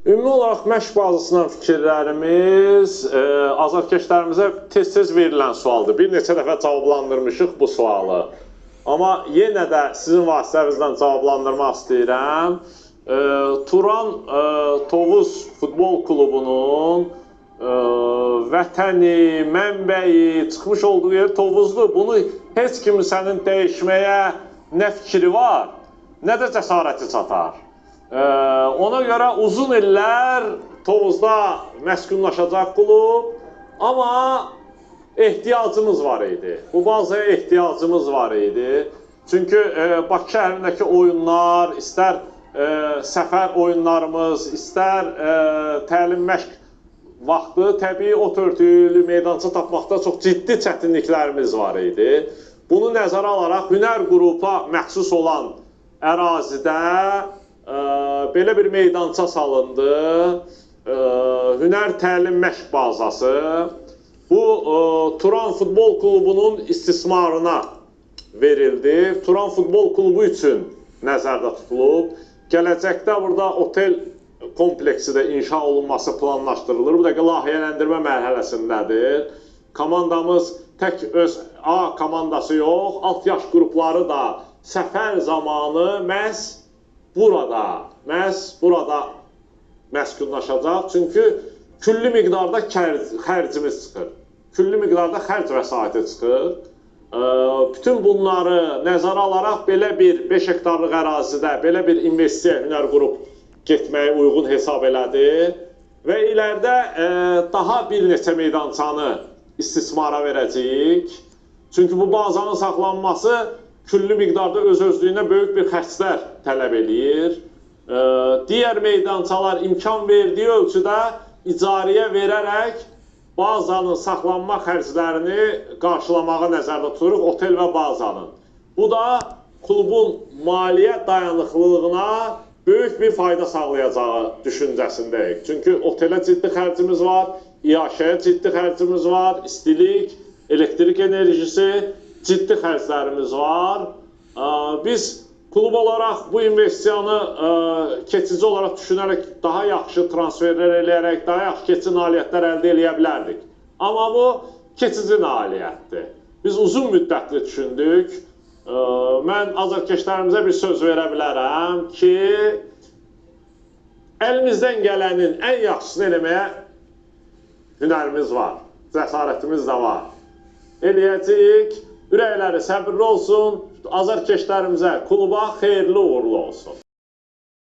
Ümumi olaraq məşq bazasından fikirlərimiz azarkeşlərimizə tez-tez verilən sualdır. Bir neçə dəfə cavablandırmışıq bu sualı. Amma yenə də sizin vasitənizdən cavablandırmaq istəyirəm. Turan Tovuz Futbol Klubunun vətəni, mənbəyi, çıxmış olduğu yer Tovuzdur. Bunu heç kimsənin dəyişməyə nə fikri var, nə də cəsarəti çatar. Ona görə uzun illər Tovuzda məskunlaşacaq klub, amma ehtiyacımız var idi. Bu bazaya ehtiyacımız var idi. Çünki Bakı şəhərindəki oyunlar, istər səfər oyunlarımız, istər təlim məşq vaxtı, təbii ot örtüklü meydança tapmaqda çox ciddi çətinliklərimiz var idi. Bunu nəzərə alaraq Hünər qrupa məxsus olan ərazidə belə bir meydança salındı. Hünər təlim məşq bazası. Bu Turan Futbol Klubunun istismarına verildi. Turan Futbol Klubu üçün nəzərdə tutulub. Gələcəkdə burada otel kompleksi də inşa olunması planlaşdırılır. Bu da layihələndirmə mərhələsindədir. Komandamız tək öz A komandası yox, alt yaş qrupları da səfər zamanı məhz burada məskunlaşacaq. Çünki küllü miqdarda xərcimiz çıxır. Küllü miqdarda xərc vəsaiti çıxır. Bütün bunları nəzərə alaraq belə bir 5 hektarlıq ərazidə belə bir investisiya Hünər qrup getməyi uyğun hesab elədi və ilərdə daha bir neçə meydançanı istismara verəcəyik. Çünki bu bazanın saxlanması küllü miqdarda öz-özlüyünə böyük bir xərclər tələb eləyir. Digər meydançalar imkan verdiyi ölçüdə icarəyə verərək bazanın saxlanma xərclərini qarşılamağa nəzərdə tuturuq, otel və bazanın. Bu da klubun maliyyə dayanıqlılığına böyük bir fayda sağlayacağı düşüncəsindəyik. Çünki otelə ciddi xərcimiz var, iaşəyə ciddi xərcimiz var, istilik, elektrik enerjisi, ciddi xərclərimiz var. Biz klub olaraq bu investisiyanı keçici olaraq düşünərək daha yaxşı transferlər eləyərək, daha yaxşı keçici nailiyyətlər əldə eləyə bilərdik. Amma bu keçici nailiyyətdir. Biz uzun müddətli düşündük. Mən azarkeşlərimizə bir söz verə bilərəm ki, əlimizdən gələnin ən yaxşısını eləməyə hünərimiz var, cəsarətimiz də var. Eləyəcəyik, ürəkləri səbirli olsun, azarkeşlərimizə, kluba xeyirli uğurlu olsun.